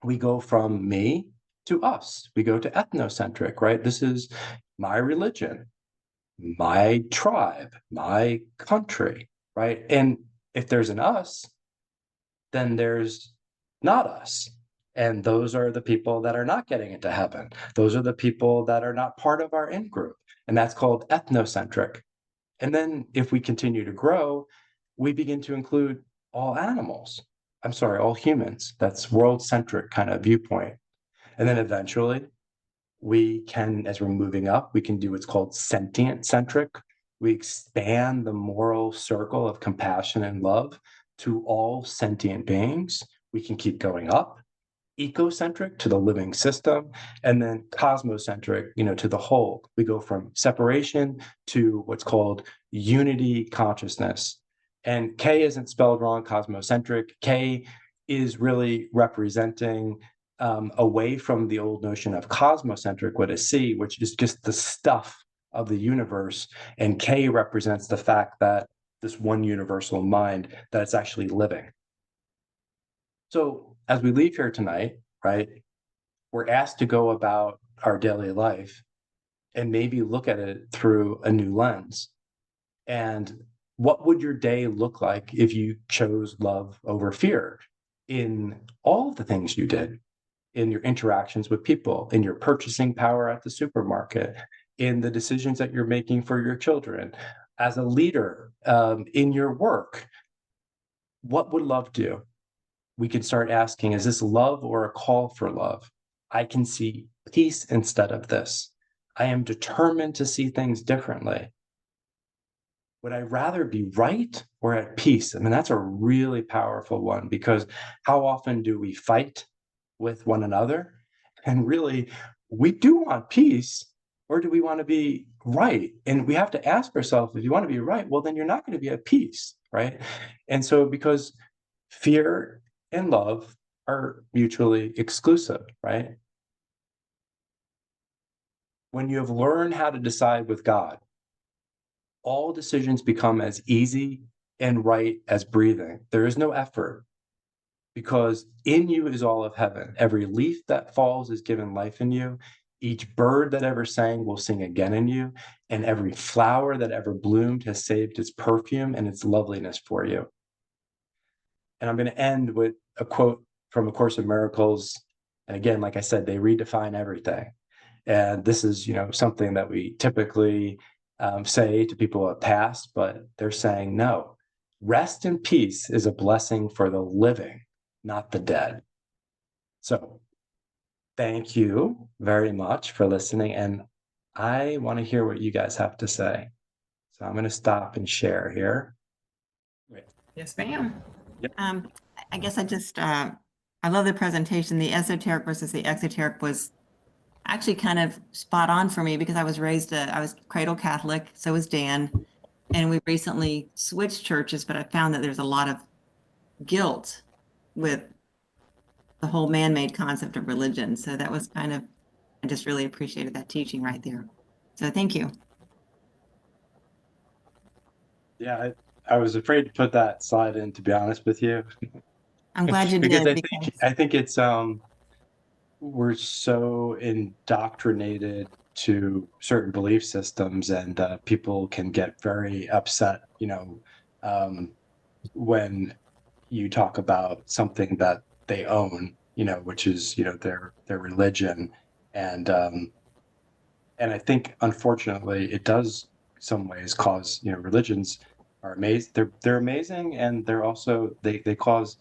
we go from me to us. We go to ethnocentric, right? This is my religion, my tribe, my country, right? And if there's an us, then there's not us. And those are the people that are not getting into heaven. Those are the people that are not part of our in group. And that's called ethnocentric. And then if we continue to grow, we begin to include all animals. I'm sorry, all humans. That's world centric kind of viewpoint. And then eventually we can, as we're moving up, we can do what's called sentient centric. We expand the moral circle of compassion and love to all sentient beings. We can keep going up, ecocentric to the living system, and then cosmocentric, to the whole. We go from separation to what's called unity consciousness. And K isn't spelled wrong, cosmocentric. K is really representing away from the old notion of cosmocentric with a C, which is just the stuff of the universe. And K represents the fact that this one universal mind, that it's actually living. So as we leave here tonight, right, we're asked to go about our daily life and maybe look at it through a new lens. And what would your day look like if you chose love over fear in all of the things you did, in your interactions with people, in your purchasing power at the supermarket, in the decisions that you're making for your children, as a leader, in your work? What would love do? We could start asking, is this love or a call for love? I can see peace instead of this. I am determined to see things differently. Would I rather be right or at peace? I mean, that's a really powerful one, because how often do we fight with one another? And really, we do want peace, or do we want to be right? And we have to ask ourselves, if you want to be right, well, then you're not going to be at peace, right? And so, because fear and love are mutually exclusive, right? When you have learned how to decide with God, all decisions become as easy and right as breathing. There is no effort, because in you is all of heaven. Every leaf that falls is given life in you. Each bird that ever sang will sing again in you. And every flower that ever bloomed has saved its perfume and its loveliness for you. And I'm going to end with a quote from A Course in Miracles. And again, like I said, they redefine everything. And this is, something that we typically say to people who have passed, but they're saying no. Rest and peace is a blessing for the living, not the dead. So thank you very much for listening. And I want to hear what you guys have to say. So I'm going to stop and share here. Great. Yes, ma'am. Yep. I guess I love the presentation. The esoteric versus the exoteric was actually kind of spot on for me, because I was cradle Catholic, so was Dan. And we recently switched churches, but I found that there's a lot of guilt with the whole man-made concept of religion. So that was I just really appreciated that teaching right there. So thank you. Yeah, I was afraid to put that slide in, to be honest with you, I'm glad you because did, I think it's we're so indoctrinated to certain belief systems, and people can get very upset, when you talk about something that they own, which is, their religion. And I think, unfortunately, it does some ways cause, religions are amazing. They're amazing, and they cause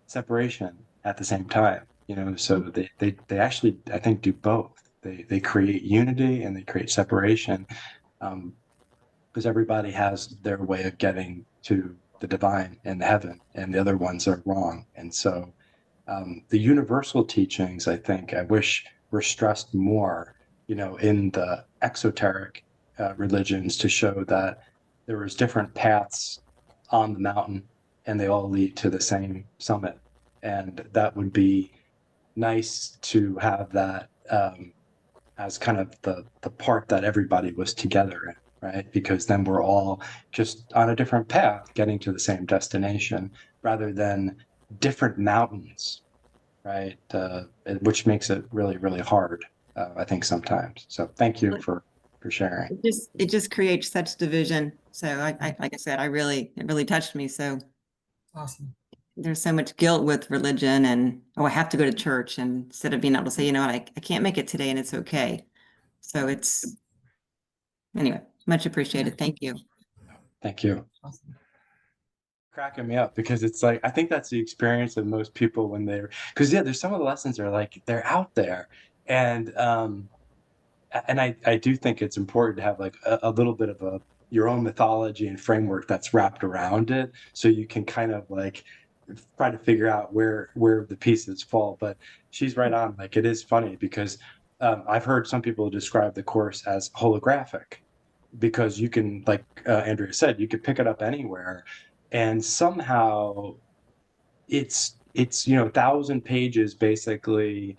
separation at the same time. So they actually, I think, do both. They create unity and they create separation, because everybody has their way of getting to the divine and heaven, and the other ones are wrong. And so the universal teachings, I think, I wish were stressed more, in the exoteric religions to show that there was different paths on the mountain and they all lead to the same summit. And that would be nice to have that as kind of the part that everybody was together in, right? Because then we're all just on a different path getting to the same destination rather than different mountains, right? Which makes it really, really hard, I think sometimes. So thank you for sharing. It just creates such division. So like I said, it really touched me. So Awesome. there's so much guilt with religion and, oh, I have to go to church, and instead of being able to say, you know what, I can't make it today and it's okay. So anyway, much appreciated. Thank you. Thank you. Awesome. Cracking me up because it's like I think that's the experience of most people when they're because yeah, there's some of the lessons are like they're out there and I do think it's important to have like a little bit of a your own mythology and framework that's wrapped around it so you can kind of like try to figure out where the pieces fall. But she's right on. Like it is funny because I've heard some people describe the course as holographic because you can, like Andrea said, you could pick it up anywhere, and somehow it's 1,000 pages basically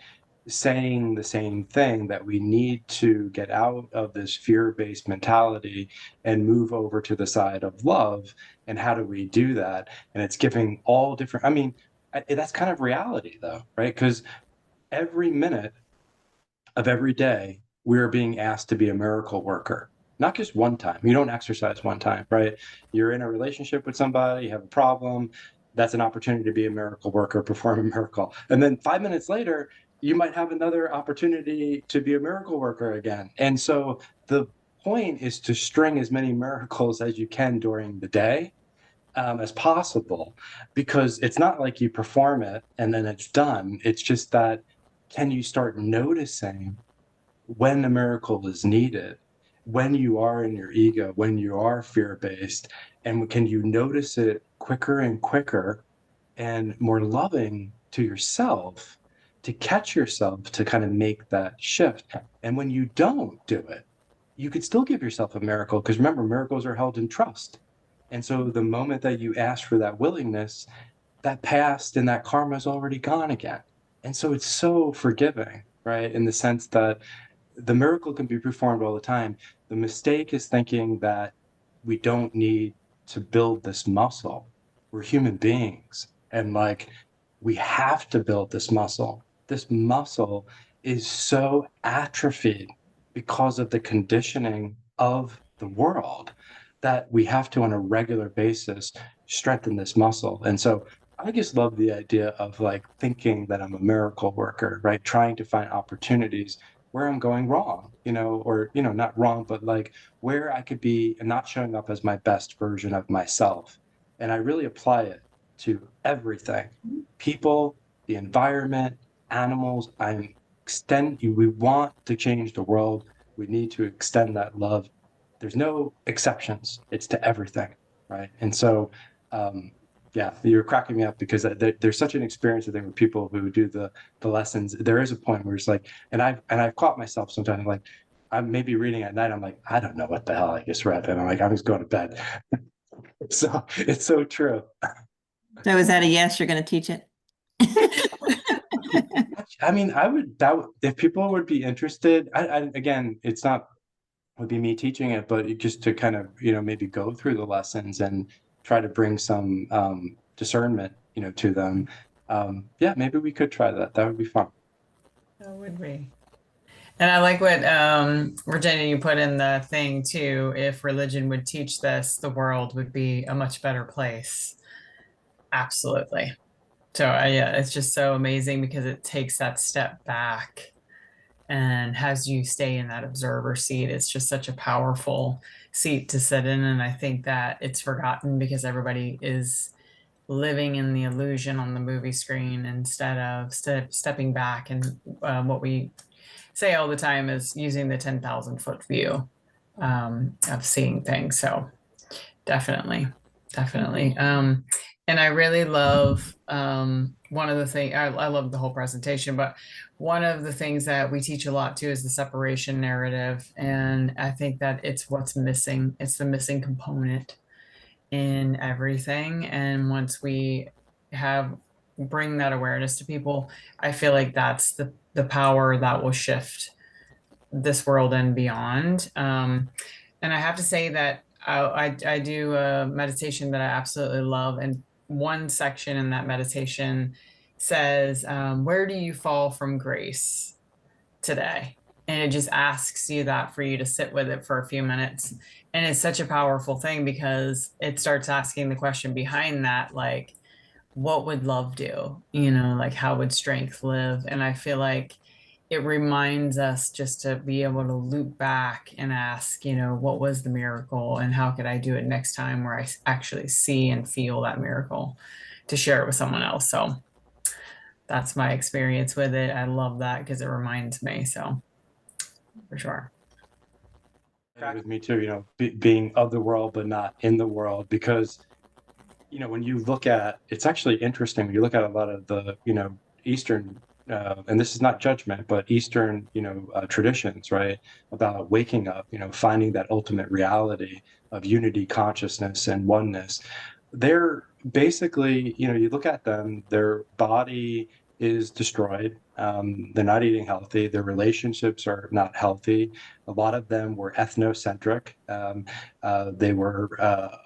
saying the same thing that we need to get out of this fear-based mentality and move over to the side of love. And how do we do that? And it's giving all different, I mean, that's kind of reality though, right? Because every minute of every day, we're being asked to be a miracle worker. Not just one time. You don't exercise one time, right? You're in a relationship with somebody, you have a problem. That's an opportunity to be a miracle worker, perform a miracle. And then 5 minutes later, you might have another opportunity to be a miracle worker again. And so the point is to string as many miracles as you can during the day as possible, because it's not like you perform it and then it's done. It's just that can you start noticing when the miracle is needed, when you are in your ego, when you are fear based, and can you notice it quicker and quicker and more loving to yourself to catch yourself to kind of make that shift. And when you don't do it, you could still give yourself a miracle because remember, miracles are held in trust. And so the moment that you ask for that willingness, that past and that karma is already gone again. And so it's so forgiving, right? In the sense that the miracle can be performed all the time. The mistake is thinking that we don't need to build this muscle. We're human beings. And like, we have to build this muscle. This muscle is so atrophied because of the conditioning of the world that we have to, on a regular basis, strengthen this muscle. And so I just love the idea of like thinking that I'm a miracle worker, right? Trying to find opportunities where I'm going wrong, or, not wrong, but like where I could be not showing up as my best version of myself. And I really apply it to everything, people, the environment, animals. We want to change the world. We need to extend that love. There's no exceptions. It's to everything. Right. And so, yeah, you're cracking me up because there's such an experience, I think, with people who do the lessons. There is a point where it's like, and I've caught myself sometimes like I'm maybe reading at night. I'm like, I don't know what the hell I just read, and I'm like, I'm just going to bed. So it's so true. So is that a yes? You're going to teach it? I mean, if people would be interested. Again, it's not would be me teaching it, but just to kind of maybe go through the lessons and try to bring some discernment to them. Yeah, maybe we could try that. That would be fun. That would be. And I like what Virginia, you put in the thing too. If religion would teach this, the world would be a much better place. Absolutely. So yeah, it's just so amazing because it takes that step back and has you stay in that observer seat. It's just such a powerful seat to sit in. And I think that it's forgotten because everybody is living in the illusion on the movie screen instead of stepping back. And what we say all the time is using the 10,000-foot view of seeing things. So definitely, definitely. And I really love one of the things, I love the whole presentation, but one of the things that we teach a lot too is the separation narrative. And I think that it's what's missing, it's the missing component in everything. And once we have bring that awareness to people, I feel like that's the power that will shift this world and beyond. And I have to say that I do a meditation that I absolutely love. And one section in that meditation says, where do you fall from grace today? And it just asks you that for you to sit with it for a few minutes. And it's such a powerful thing because it starts asking the question behind that, like, what would love do? You know, like how would strength live? And I feel like it reminds us just to be able to loop back and ask, you know, what was the miracle and how could I do it next time where I actually see and feel that miracle to share it with someone else. So that's my experience with it. I love that because it reminds me. So for sure. With me too, being of the world but not in the world, because when you look at, it's actually interesting when you look at a lot of the Eastern, and this is not judgment, but Eastern traditions, right, about waking up, finding that ultimate reality of unity, consciousness, and oneness. They're basically, you look at them, their body is destroyed. They're not eating healthy. Their relationships are not healthy. A lot of them were ethnocentric. They were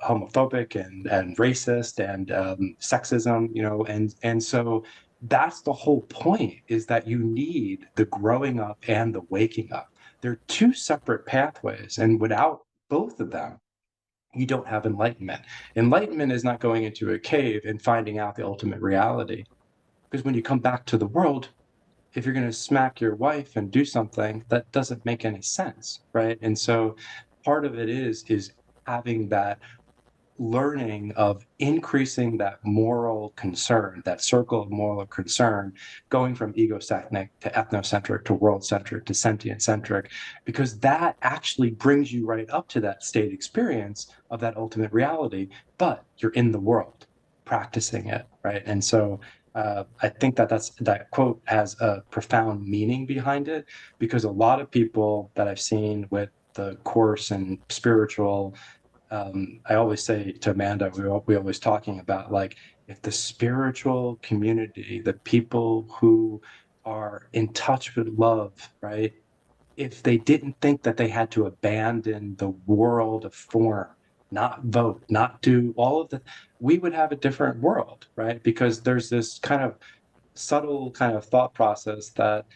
homophobic and racist and sexism, and so that's the whole point, is that you need the growing up and the waking up. They're two separate pathways, and without both of them, you don't have enlightenment. Enlightenment is not going into a cave and finding out the ultimate reality. Because when you come back to the world, if you're going to smack your wife and do something, that doesn't make any sense, right? And so part of it is having that learning of increasing that moral concern, that circle of moral concern, going from egocentric to ethnocentric to world-centric to sentient-centric, because that actually brings you right up to that state experience of that ultimate reality, but you're in the world practicing it, right? And so I think that quote has a profound meaning behind it, because a lot of people that I've seen with the Course and spiritual, I always say to Amanda, we always talking about, like, if the spiritual community, the people who are in touch with love, right? If they didn't think that they had to abandon the world of form, not vote, not do all of the, we would have a different world, right? Because there's this kind of subtle kind of thought process that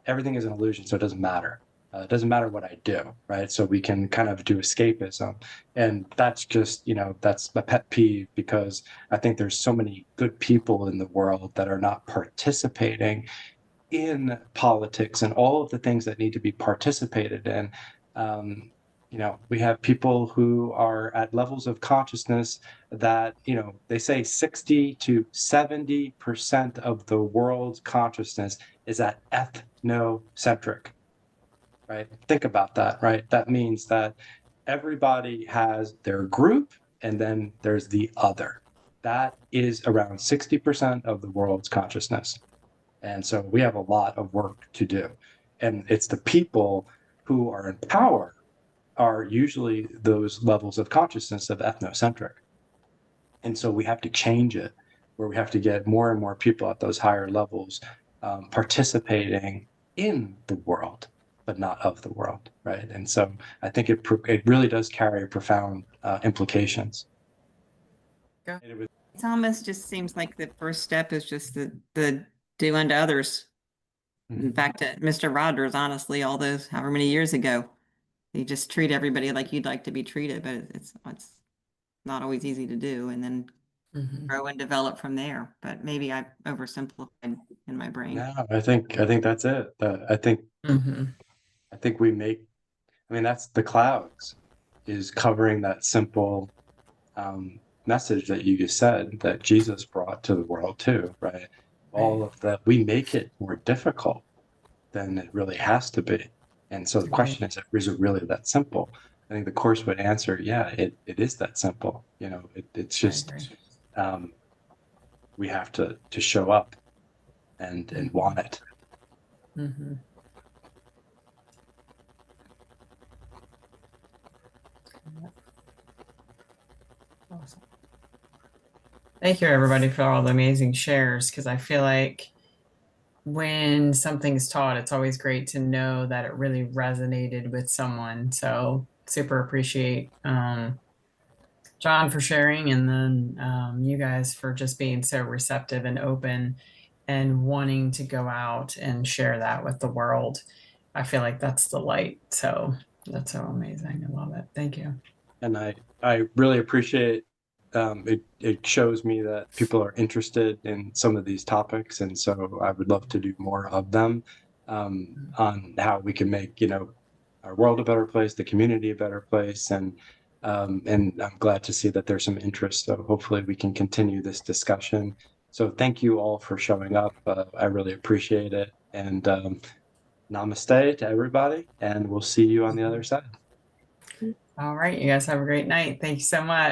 everything is an illusion, so it doesn't matter. It doesn't matter what I do, right? So we can kind of do escapism. And that's just, that's a pet peeve, because I think there's so many good people in the world that are not participating in politics and all of the things that need to be participated in. We have people who are at levels of consciousness that, they say 60 to 70% of the world's consciousness is at ethnocentric, right? Think about that, right? That means that everybody has their group and then there's the other. That is around 60% of the world's consciousness. And so we have a lot of work to do. And it's the people who are in power are usually those levels of consciousness of ethnocentric. And so we have to change it, where we have to get more and more people at those higher levels participating in the world, but not of the world, right? And so I think it really does carry profound implications. Yeah. It almost just seems like the first step is just the do unto others. Mhm. Back to Mr. Rogers, honestly, all those however many years ago, you just treat everybody like you'd like to be treated, but it's not always easy to do, and then Mhm. grow and develop from there. But maybe I oversimplified in my brain. No, I think that's it. Mhm. I think we make, I mean, that's the clouds is covering that simple message that you just said that Jesus brought to the world too, right? All of that, we make it more difficult than it really has to be. And so the Right. question is it really that simple? I think the Course would answer, yeah, it is that simple. It's I just agree. um, we have to show up and want it. Mhm. Awesome. Thank you, everybody, for all the amazing shares, because I feel like when something's taught, it's always great to know that it really resonated with someone. So super appreciate Jon for sharing, and then you guys for just being so receptive and open and wanting to go out and share that with the world. I feel like that's the light. So that's so amazing. I love it. Thank you. And I really appreciate it shows me that people are interested in some of these topics, and so I would love to do more of them on how we can make our world a better place, the community a better place, and I'm glad to see that there's some interest. So hopefully we can continue this discussion. So thank you all for showing up. I really appreciate it, and namaste to everybody, and we'll see you on the other side. All right. You guys have a great night. Thank you so much.